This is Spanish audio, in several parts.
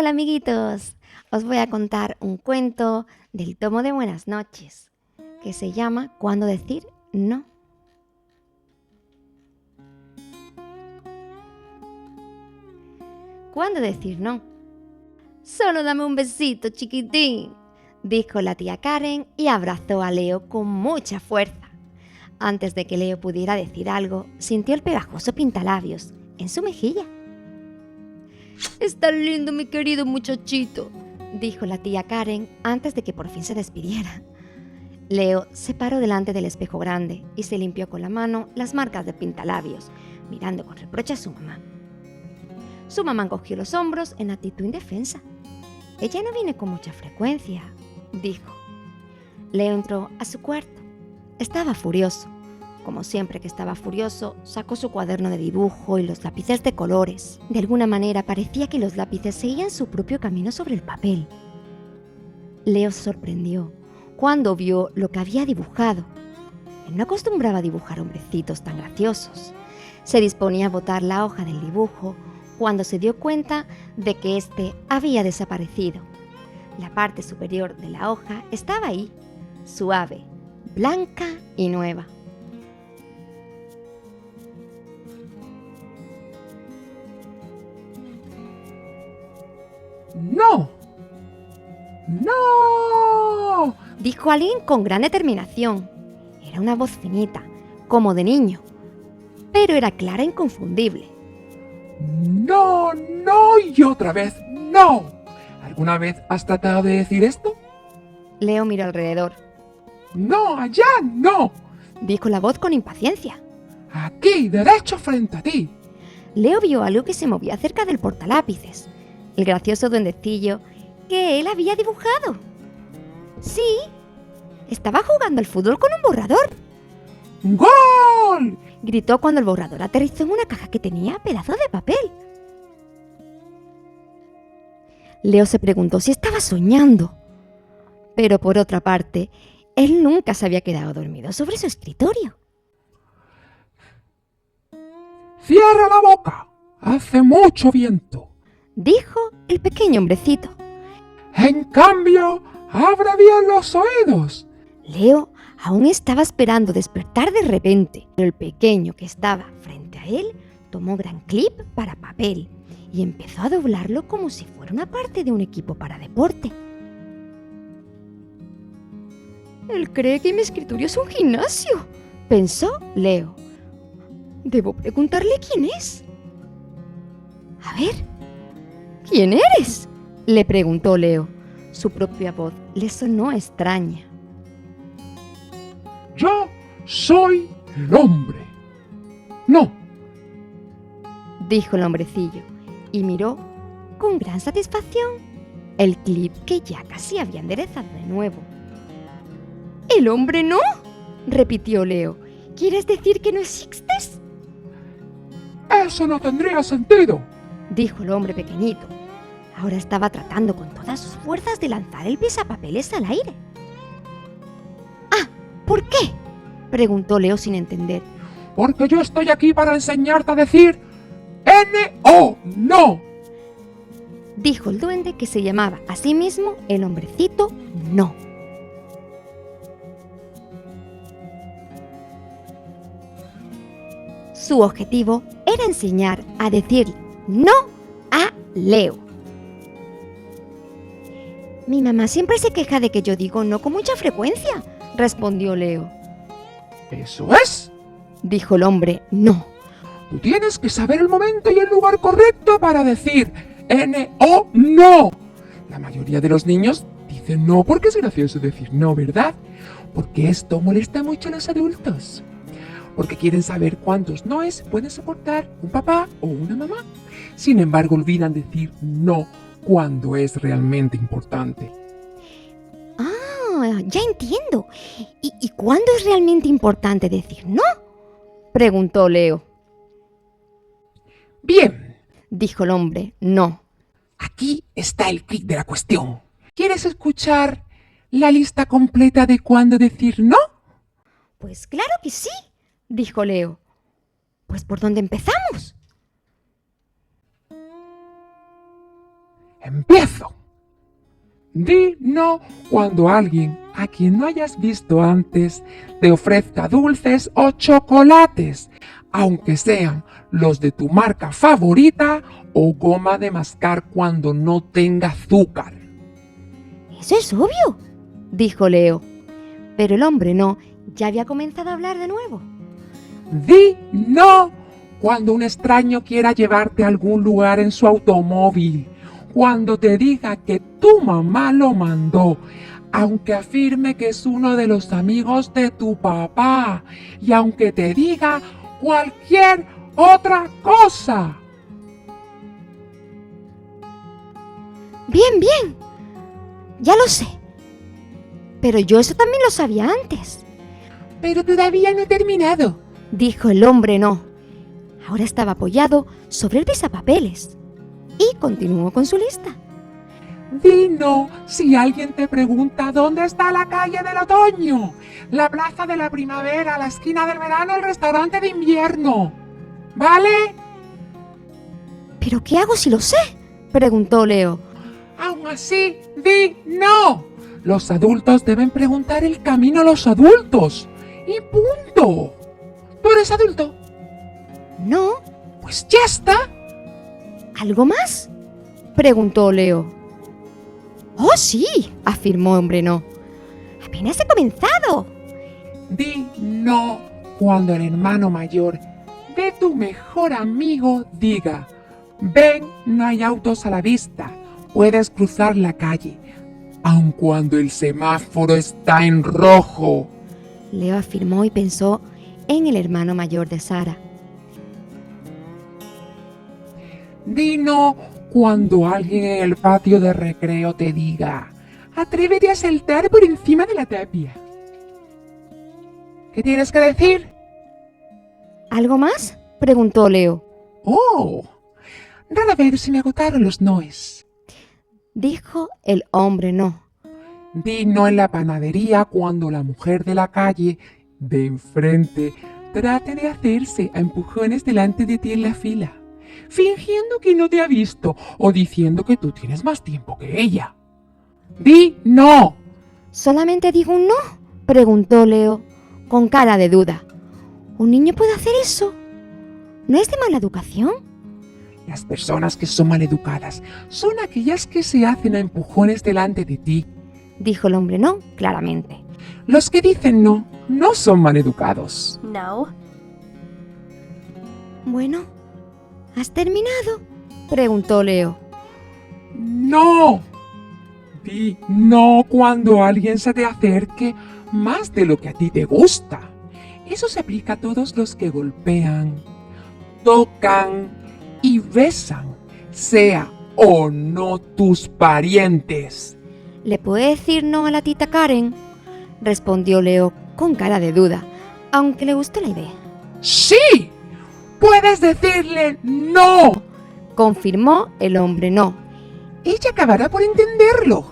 Hola amiguitos, os voy a contar un cuento del tomo de Buenas noches que se llama ¿Cuándo decir no? ¿Cuándo decir no? Solo dame un besito, chiquitín, dijo la tía Karen y abrazó a Leo con mucha fuerza. Antes de que Leo pudiera decir algo, sintió el pegajoso pintalabios en su mejilla. «Está lindo, mi querido muchachito», dijo la tía Karen antes de que por fin se despidiera. Leo se paró delante del espejo grande y se limpió con la mano las marcas de pintalabios, mirando con reproche a su mamá. Su mamá encogió los hombros en actitud indefensa. «Ella no viene con mucha frecuencia», dijo. Leo entró a su cuarto. Estaba furioso. Como siempre que estaba furioso, sacó su cuaderno de dibujo y los lápices de colores. De alguna manera parecía que los lápices seguían su propio camino sobre el papel. Leo se sorprendió cuando vio lo que había dibujado. Él no acostumbraba a dibujar hombrecitos tan graciosos. Se disponía a botar la hoja del dibujo cuando se dio cuenta de que éste había desaparecido. La parte superior de la hoja estaba ahí, suave, blanca y nueva. ¡No! ¡No! Dijo alguien con gran determinación. Era una voz finita, como de niño, pero era clara e inconfundible. ¡No! ¡No! Y otra vez, ¡no! ¿Alguna vez has tratado de decir esto? Leo miró alrededor. ¡No! ¡Allá no! Dijo la voz con impaciencia. Aquí, derecho frente a ti. Leo vio algo que se movía cerca del portalápices, el gracioso duendecillo que él había dibujado. Sí, estaba jugando al fútbol con un borrador. ¡Gol! Gritó cuando el borrador aterrizó en una caja que tenía pedazos de papel. Leo se preguntó si estaba soñando. Pero por otra parte, él nunca se había quedado dormido sobre su escritorio. ¡Cierra la boca! Hace mucho viento. Dijo el pequeño hombrecito. En cambio, abre bien los oídos. Leo aún estaba esperando despertar de repente, pero el pequeño que estaba frente a él tomó gran clip para papel y empezó a doblarlo como si fuera una parte de un equipo para deporte. Él cree que mi escritorio es un gimnasio, pensó Leo. Debo preguntarle quién es. A ver, ¿quién eres?, le preguntó Leo. Su propia voz le sonó extraña. Yo soy el hombre. No, Dijo el hombrecillo y miró con gran satisfacción el clip que ya casi había enderezado de nuevo. ¿El hombre no?, repitió Leo. ¿Quieres decir que no existes?, eso no tendría sentido. dijo el hombre pequeñito. Ahora estaba tratando con todas sus fuerzas de lanzar el pisapapeles al aire. «Ah, ¿por qué?», preguntó Leo sin entender. Porque yo estoy aquí para enseñarte a decir N-O, no. Dijo el duende, que se llamaba a sí mismo el hombrecito no. Su objetivo era enseñar a decir no a Leo. Mi mamá siempre se queja de que yo digo no con mucha frecuencia, respondió Leo. Eso es. Dijo el hombre no. Tú tienes que saber el momento y el lugar correcto para decir N-O, no. La mayoría de los niños dicen no porque es gracioso decir no, ¿verdad? Porque esto molesta mucho a los adultos. Porque quieren saber cuántos noes pueden soportar un papá o una mamá. Sin embargo, olvidan decir no cuando es realmente importante. Ah, ya entiendo. ¿Y cuándo es realmente importante decir no?, preguntó Leo. Bien, Dijo el hombre no. aquí está el kit de la cuestión. ¿Quieres escuchar la lista completa de cuándo decir no? Pues claro que sí, dijo Leo. Pues ¿por dónde empezamos? Empiezo. Di no cuando alguien a quien no hayas visto antes te ofrezca dulces o chocolates, aunque sean los de tu marca favorita o goma de mascar cuando no tenga azúcar. Eso es obvio, dijo Leo. Pero el hombre no ya había comenzado a hablar de nuevo. Di no cuando un extraño quiera llevarte a algún lugar en su automóvil, cuando te diga que tu mamá lo mandó, aunque afirme que es uno de los amigos de tu papá y aunque te diga cualquier otra cosa. Bien, bien. Ya lo sé. Pero yo eso también lo sabía antes. Pero todavía no he terminado, dijo el hombre no. Ahora estaba apoyado sobre el pisapapeles y continuó con su lista. Di no si alguien te pregunta dónde está la calle del otoño, la plaza de la primavera, la esquina del verano, el restaurante de invierno. ¿Vale? ¿Pero qué hago si lo sé?, preguntó Leo. Aún así, di no. Los adultos deben preguntar el camino a los adultos. Y punto. ¿Tú eres adulto? No. Pues ya está. ¿Algo más?, preguntó Leo. ¡Oh, sí!, afirmó hombre no. ¡Apenas he comenzado! Di no cuando el hermano mayor de tu mejor amigo diga: ven, no hay autos a la vista, puedes cruzar la calle, aun cuando el semáforo está en rojo. Leo afirmó y pensó en el hermano mayor de Sara. Di no cuando alguien en el patio de recreo te diga: atrévete a saltar por encima de la tapia. ¿Qué tienes que decir? ¿Algo más?, preguntó Leo. ¡Oh! Rara vez se me agotaron los noes. Dijo el hombre no. Di no en la panadería cuando la mujer de la calle de enfrente trate de hacerse a empujones delante de ti en la fila, fingiendo que no te ha visto o diciendo que tú tienes más tiempo que ella. Di no. ¿Solamente digo un no?, preguntó Leo, con cara de duda. ¿Un niño puede hacer eso? ¿No es de mala educación? Las personas que son maleducadas son aquellas que se hacen a empujones delante de ti, dijo el hombre no, claramente. Los que dicen no, no son maleducados. No. Bueno, ¿has terminado?, preguntó Leo. ¡No! Di no cuando alguien se te acerque más de lo que a ti te gusta. Eso se aplica a todos los que golpean, tocan y besan, sea o no tus parientes. ¿Le puede decir no a la tita Karen?, respondió Leo con cara de duda, aunque le gustó la idea. ¡Sí! ¡Puedes decirle no! Confirmó el hombre no. Ella acabará por entenderlo.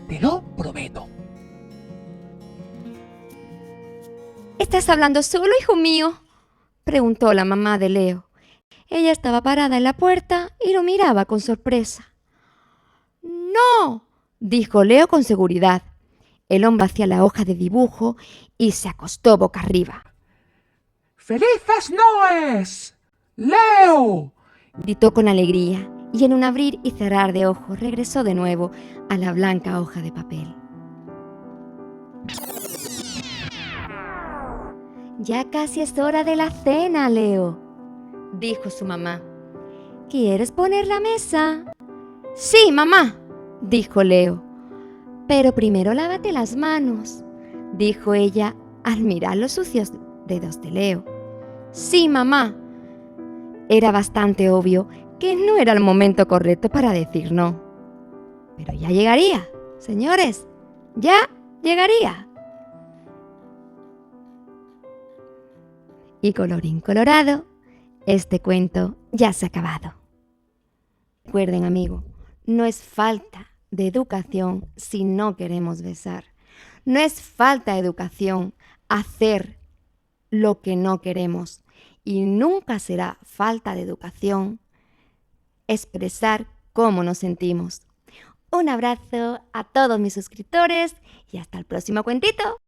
Te lo prometo. ¿Estás hablando solo, hijo mío?, preguntó la mamá de Leo. Ella estaba parada en la puerta y lo miraba con sorpresa. ¡No!, dijo Leo con seguridad. El hombre hacía la hoja de dibujo y se acostó boca arriba. ¡Felices Noes! ¡Leo! Gritó con alegría y en un abrir y cerrar de ojos regresó de nuevo a la blanca hoja de papel. Ya casi es hora de la cena, Leo, dijo su mamá. ¿Quieres poner la mesa? Sí, mamá, dijo Leo. Pero primero lávate las manos, dijo ella al mirar los sucios dedos de Leo. Sí, mamá. Era bastante obvio que no era el momento correcto para decir no. Pero ya llegaría, señores, ya llegaría. Y colorín colorado, este cuento ya se ha acabado. Recuerden, amigo, no es falta de educación si no queremos besar. No es falta de educación hacer lo que no queremos. Y nunca será falta de educación expresar cómo nos sentimos. Un abrazo a todos mis suscriptores y hasta el próximo cuentito.